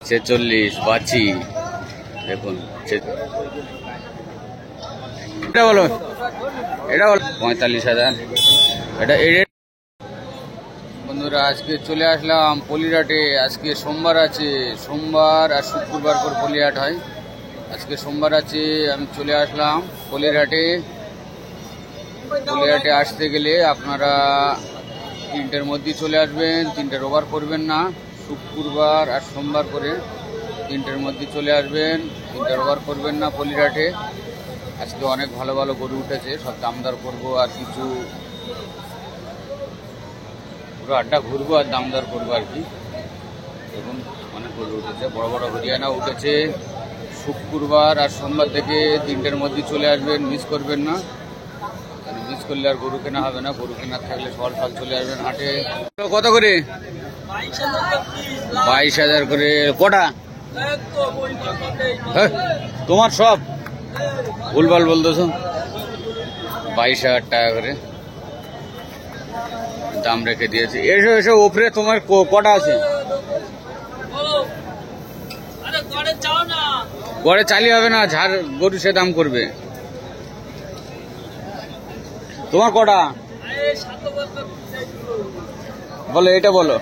46 বাচি দেখুন। এটা বলো, এটা বলো 45,000। এটা বন্ধুরা আজকে চলে আসলাম পলিহাটে। আজকে সোমবার আছে, সোমবার আর শুক্রবার করে পলিহাট হয়। আজকে সোমবার আছে, আমি চলে আসলাম পলিহাটে। পলিহাটে আসতে গেলে আপনারা 3টের মধ্যে চলে আসবেন, 3টের ওভার করবেন না। শুক্রবার আর সোমবার করে 3টের মধ্যে চলে আসবেন, 3টের ওভার করবেন না পলিহাটে। আজকে অনেক ভালো ভালো গরু উঠেছে, সব দামদার করবো আর কিছু পুরো আড্ডা ঘুরবো আর দামদার করবো আর কি। দেখুন অনেক গরু উঠেছে, বড় বড় হরিয়ানা উঠেছে। শুক্রবার আর সোমবার থেকে 3টের মধ্যে চলে আসবেন, মিস করবেন না। মিস করলে আর গরু কেনা হবে না। গরু কেনার থাকলে সকাল সকাল চলে আসবেন হাটে। কত করে? 22,000 করে। কটা? তোমার সব ভুলভাল বলতেছ। 22,000 টাকা করে দাম রেখে দিয়েছে। এসো এসো ওপরে, তোমার কটা আছে? গড়ে চালিয়ে হবে না, ঝাড় গরু সে দাম করবে। তোমার কটা? বলো, এটা বলো।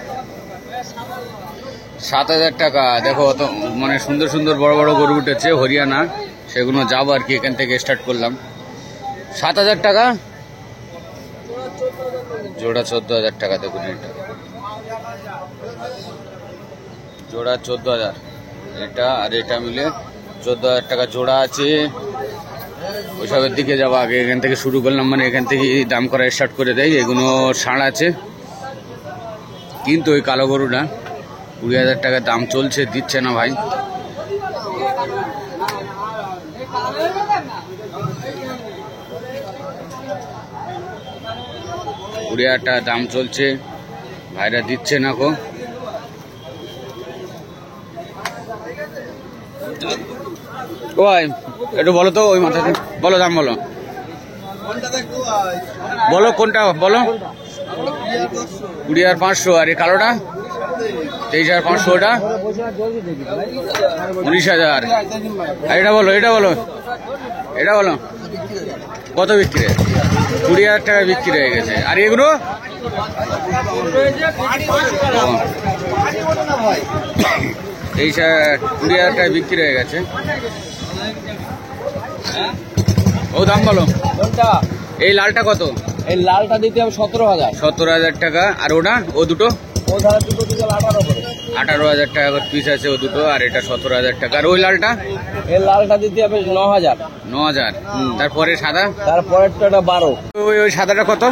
7,000 টাকা। দেখো অত মানে সুন্দর সুন্দর বড় বড় গরু উঠেছে হরিয়ানা, সেগুলো যাবো আর কি। এখান থেকে স্টার্ট করলাম। 7,000 টাকা জোড়া। 14,000 টাকা। দেখুন এটা জোড়া 14,000। এটা আর এটা মিলে 14,000 টাকা জোড়া আছে। ওইসবের দিকে যাবো আগে। এখান থেকে শুরু করলাম, মানে এখান থেকে দাম করা স্টার্ট করে দেয়। এগুলো ষাঁড় আছে, কিন্তু ওই কালো গরুটা 20,000 টাকা দাম চলছে, দিচ্ছে না ভাই। টাকা দাম চলছে, ভাইরা দিচ্ছে না কো। ওই একটু বলো তো, ওই মাথাতে বলো, দাম বলো, বলো কোনটা বলো। 20,500। আর এই কালোটা 23,500। ওটা 19,000। আর এটা বলো, এটা বলো, এটা বলো কত বিক্রি? 20,000 টাকা বিক্রি হয়ে গেছে। আর এগুলো 20,000 টাকা বিক্রি হয়ে গেছে। ও দাম বলো। এই লালটা কত? এই লালটা দিতে হবে 17,000। 17,000 টাকা। আর ওটা ও দুটো? ও ধারা দুটো দিতে 18 করে। 18,000 টাকা করে পিস আছে ও দুটো। আর এটা 17,000 টাকা। আর ওই লালটা? এই লালটা দিতে হবে 9,000। 9,000। তারপরে সাদা? তারপরেরটা এটা 12। ওই সাদাটা কত?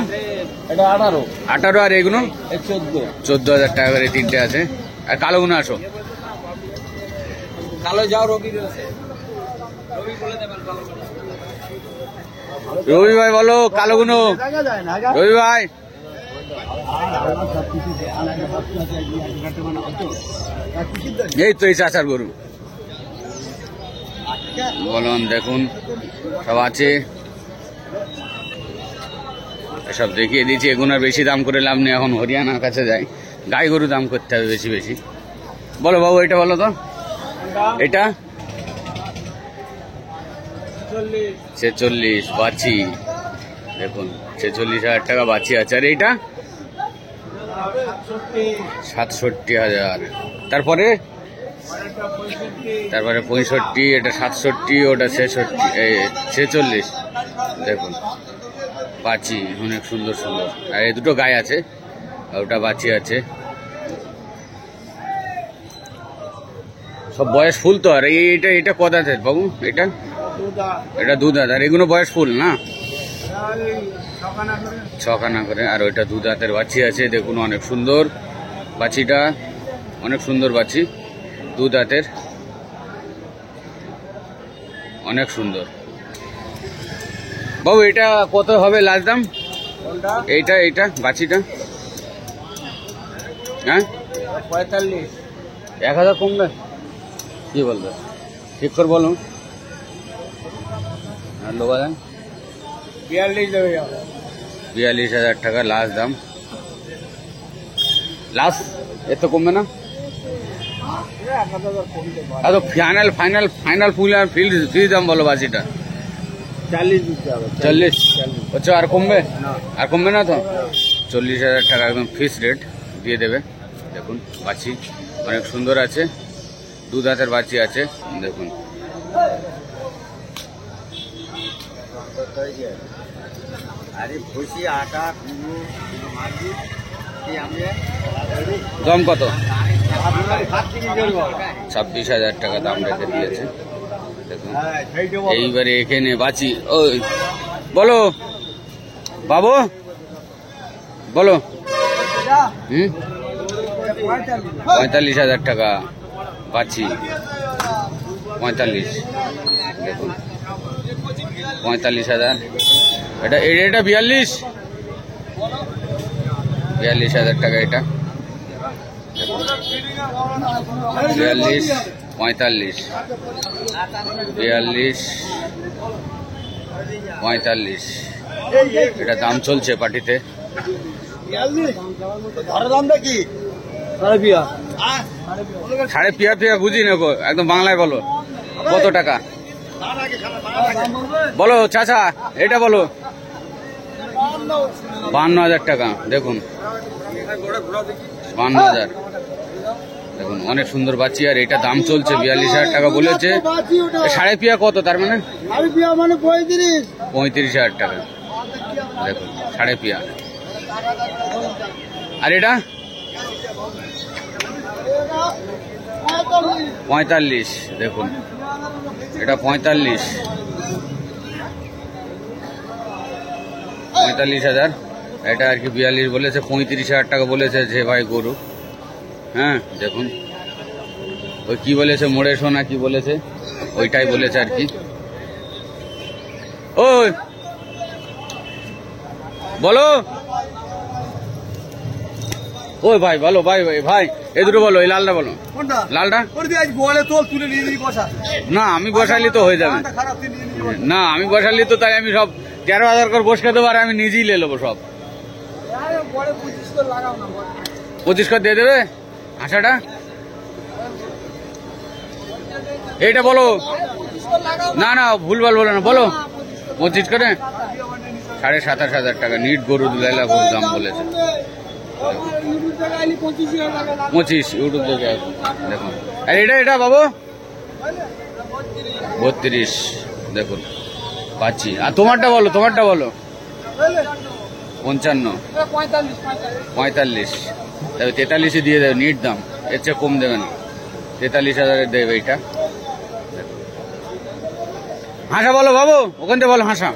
এটা 18। 18। আর এগুলো 14। 14,000 টাকা করে 3টে আছে। আর কালো গুলো আসো। কালো যাও রবি রবি ভাই বলো কালো গুলো। রবি ভাই এই তো এই চাচার গরু বলুন। দেখুন সব আছে, সব দেখিয়ে দিচ্ছি। এগুলোর বেশি দাম করে লাভ নেই, এখন হরিয়ানার কাছে যাই। গাই গরু দাম করতে হবে বেশি বেশি। বলো বাবু, এটা বলো তো। এটা 46 বাচি। দেখুন 46,000 টাকা বাচি আছে। আর এইটা 67,000। তারপরে 65। এটা 67। ওটা 46। দেখুন বাচি অনেক সুন্দর সুন্দর। আর এই দুটো গায়ে আছে, ওটা বাচি আছে। সব বয়স ফুল তো। আর এইটা এটা কত আছে বাবু? এটা 2 দাঁত। আর এগুলো বয়স ফুল না, 6খানা করে। আর ওইটা 2 দাঁতের বাচ্চি আছে। দেখুন অনেক সুন্দর বাচ্চিটা, অনেক সুন্দর বাচ্চি, 2 দাঁতের, অনেক সুন্দর। বাবু এটা কত হবে লাস্ট দাম? এইটা বাচ্চিটা? হ্যাঁ 45। 1,000 কমবে? কি বলবে? ঠিক করে বলুন। আর লোবা দেন 42,000 টাকা লাস্ট দাম। লাস্ট এর তো কমবে না? তো ফাইনাল ফাইনাল ফাইনাল ফুল আর ফিল ফ্রি দাম বলো বাজিটা 40 দিতে হবে। 40 আচ্ছা, আর কমবে? না। আর কমবে না তো? 40,000 টাকা একদম ফিক্স রেট দিয়ে দেবে। দেখুন বাছি অনেক সুন্দর আছে, দু দাঁতের বাছি আছে দেখুন। দাম কত? 26,000 টাকা দাম রেখে দিয়েছে দেখুন। এইবারে এখানে বাছি, ওই বলো বাবু বলো। 45,000 টাকা বাছি, 45 দেখুন 45,000। এটা 42,000 টাকা এটা 42, 45, 42, 45 এটা দাম চলছে পাটিতে। সাড়ে পিয়া পিয়া বুঝি না গো, একদম বাংলায় বলো কত টাকা বলো চাচা, এটা বলো। 52,000 টাকা দেখুন, 52,000 দেখুন অনেক সুন্দর বাচ্চি। আর এটা দাম চলছে 42,000 টাকা বলেছে। সাড়ে পিয়া কত তার মানে? 35,000 টাকা দেখুন সাড়ে পিয়া। আর এটা 45 দেখুন, এটা 45,000 এটা আর কি 42 বলেছে, 35,000 টাকা বলেছে যে ভাই গরু। হ্যাঁ দেখুন ওই কি বলেছে, মোড়ে সোনা কি বলেছে ওইটাই বলেছে আর কি। ওই বলো, ওই ভাই বলো, ভাই ভাই ভাই এই দুটো বলো, এই লালটা বলো। লালটা না, আমি বসালি তো হয়ে যাবে না, আমি বসালি তো তাই আমি সব 13,000 করে বসে দেবো আর আমি নিজেই নিয়ে নেবো সব। 25 করে দিয়ে দেবে আশাটা। এইটা বলো, না না ভুলভাল বলো না, বলো 25 করে। 27,500 টাকা নিট গরু দুলাইলা গরুর দাম বলেছে। 25 ইউটিউব থেকে দেখুন। আর এটা বাবু 32 দেখুন পাচ্ছি। আর তোমারটা বলো, তোমারটা বলো। 55, 45 তবে 43 দিয়ে দেবে নিট দাম, এর চেয়ে কম দেবে না। 43,000 দেবে এইটা। হাঁসা বলো বাবু, ওখান থেকে বলো হাঁসা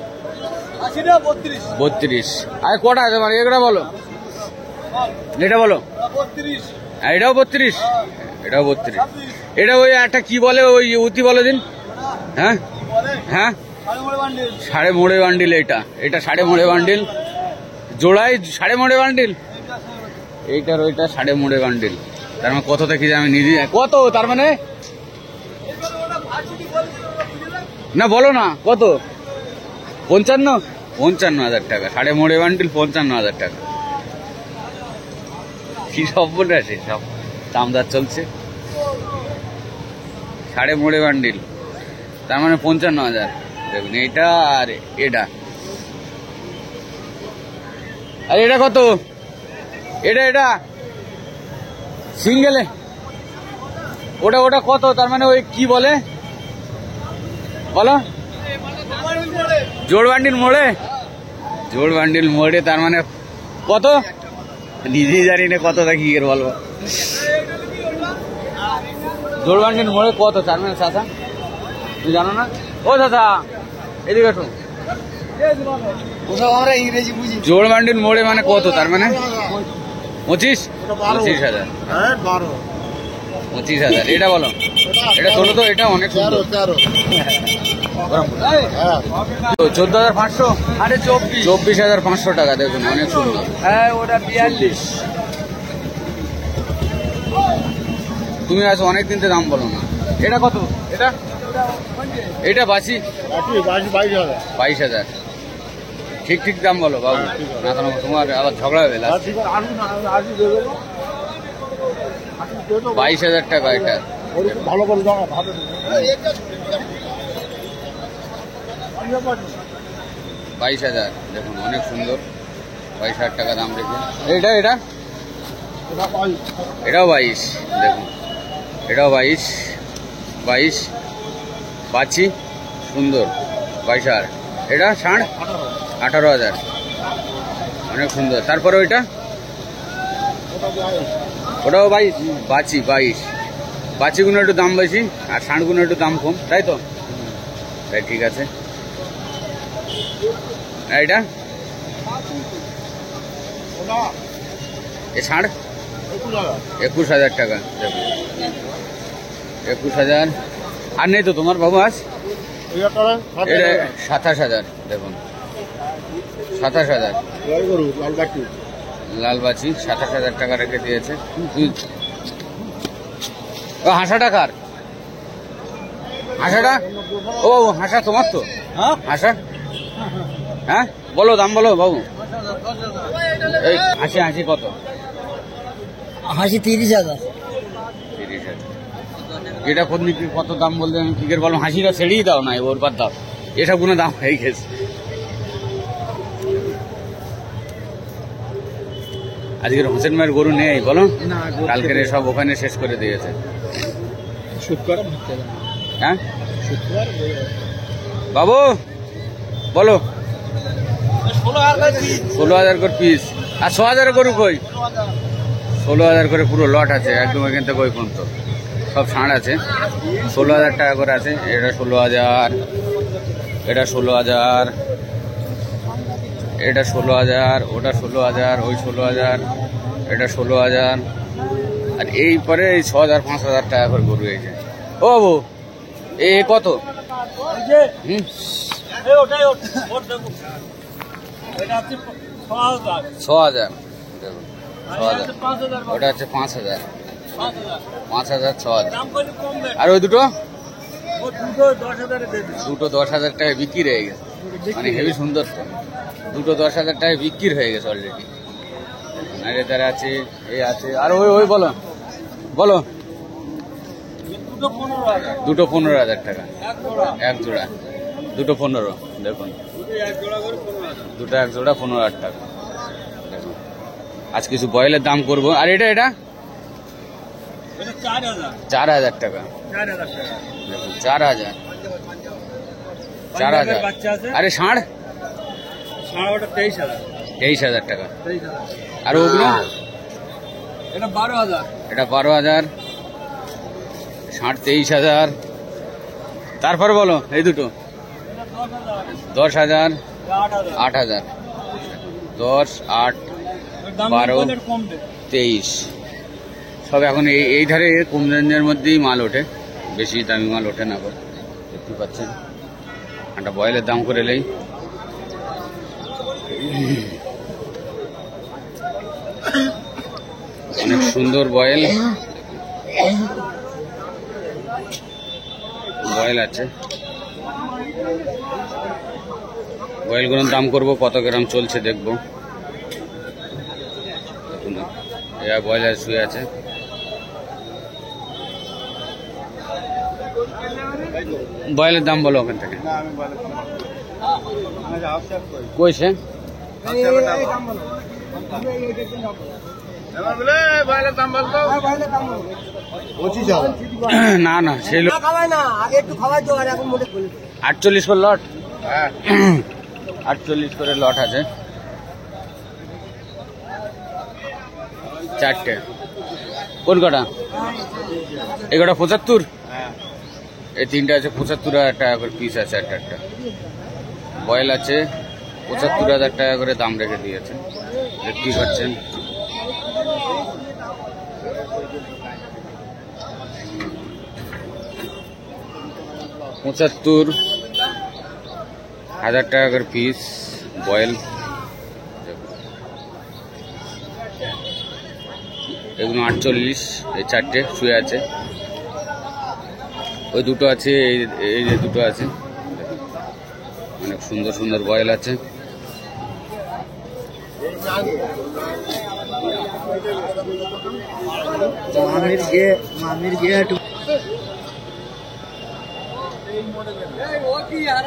32। আর কটা আছে মানে এগুলো বলো, এটা বলো। এটাও 32, এটাও 32। এটা ওই একটা কি বলে ওই উতি বলো দিন। হ্যাঁ হ্যাঁ সাড়ে মোড়ে বান্ডিল, এটা সাড়ে মোড়ে বান্ডিল, জোড়াই সাড়ে মোড়ে বান্ডিল, এইটার ওইটা সাড়ে মোড়ে বান্ডিল। তার মানে কত দেখি আমি নিজে কত তার মানে না বলো না কত। 55,000 টাকা সাড়ে মোড়ে বান্ডিল, 55,000 টাকা। কি সব বলে আছে, সব দামদার চলছে। সাড়ে মোড়ে বান্ডিল তার মানে 55,000 দেখুন। এটা আর এটা, আর এটা কত? এটা সিঙ্গেলে, ওটা কত তার মানে ওই কি বলে বলো? জোড় বান্ডিল মোড়ে তার মানে কত নিজেই জানি না কত দেখি এর বলবো। জোড় বান্ডিল মোড়ে কত তার মানে চাচা তুমি জানো না? ও চাচা এদিকে আসো। আমরা ইংরেজি বুঝি। জোড় বান্ডিল মোড়ে মানে কত তার মানে? 25,000। 25,000 এটা বলো। এটা তোলো তো, এটা অনেক সুন্দর। 14,500, 24,500 টাকা দেখুন অনেক সুন্দর। হ্যাঁ ওটা 42। তুমি আছো অনেক দিন দাম বলো না। এটা কত? এটা বাসি 22,000। ঠিক দাম বলো বাবু, না তোমার আবার ঝগড়া হবে। 22,000 টাকা এটা। ভালো করে দাও ভালো 22,000 দেখুন, অনেক সুন্দর। 22,000 টাকা দাম রেখে। এটা এটা এটাও 22 দেখুন, এটাও 22 বাছি সুন্দর 22,000। এটা ষাঁড় 18,000 অনেক সুন্দর। তারপরে ওইটা ওটাও 22 বাছি 22। বাছিগুলো একটু দাম বেশি আর ষাঁড়গুলো একটু দাম কম, তাই তো? তাই ঠিক আছে। এটা এ ষাঁড় 21,000 টাকা দেখুন, 21,000। আর নেই তো তোমার বাবু আজ? এটা 27,000 দেখুন, 27,000 লালবাছি 27,000 টাকা রেখে দিয়েছে। ও হাঁসা টাকার হাঁসাটা, ও হাঁসা তোমার তো? হাঁসা হ্যাঁ, বলো দাম বলো বাবু। এই হাসি কত? হাসি 30,000। 30,000। এটা কত দাম বলতে আমি কি করে বললাম? হাসিটা ছেড়েই দাও না, ওর বাদ দাও, এসব কোনো দাম হয়ে গেছে। আজকের হোসেন ভাইয়ের গরু নেই বলো? কালকের সব ওখানে শেষ করে দিয়েছে। হ্যাঁ বাবু বলো। 16,000 করে পিস। আর 6,000 গরু কই? 16,000 করে পুরো লট আছে একদম এখান থেকে ওই পর্যন্ত সব ষাঁড় আছে। 16,000 টাকা করে আছে। এটা 16,000, এটা 16,000, এটা 16,000, ওটা 16,000, ওই 16,000, এটা 16,000। আর এই পরে এই 6,000 5,000 টাকা করে গরু হয়েছে। ও বাবু এ কত? হুম 6,000 দেখুন, 6,000। ওটা হচ্ছে 5,000, 6,000। আর ওই দুটো 10,000 টাকায় বিক্রি হয়ে গেছে, মানে হেভি সুন্দর তো। দুটো 10,000 টাকায় বিক্রি হয়ে গেছে অলরেডি। আর এদের আছে, এই আছে। আর ওই বলো বলো। দুটো 15,000 টাকা এক জোড়া, দুটো 15 দেখুন, দুটো এক জোড়া 15,000 টাকা দেখুন। আজ কিছু বয়েলের দাম করবো। আর এটা 4,000 টাকা দেখুন, 4,000। আরে ষাঁড় 23,000 টাকা। আর ওগুলো এটা 12,000। এটা 12,000, ষাঁড় 23,000। তারপর বলো এই দুটো 10,000, 8,000, 10, 8, 12, 23 সব এখন এই ধারে কম রেঞ্জের মধ্যেই মাল ওঠে, বেশি দামি মাল ওঠে না। দেখতে পাচ্ছেন একটা বয়েলের দাম করে এলেই। অনেক সুন্দর বয়েল আছে। বয়েলগুলোর দাম করব, কত গ্রাম চলছে দেখবো। বয়েল শুয়ে আছে। বয়েলের দাম বলো ওখান থেকে কইছে। না না সেই 48 করে লট, 48 করে লট আছে। 4টে কোন কটা? এই কটা 75, এই 3টে আছে 75,000 টাকা করে পিস আছে। একটা বয়েল আছে 75,000 টাকা করে দাম রেখে দিয়েছে, দেখতেই পাচ্ছেন। $75,000 টাকা করে পিস বয়েল। এগুলো 48, এই 4টে শুয়ে আছে। ওই দুটো আছে, এই যে দুটো আছে, অনেক সুন্দর সুন্দর বয়েল আছে। মামির গে একটু ও কি यार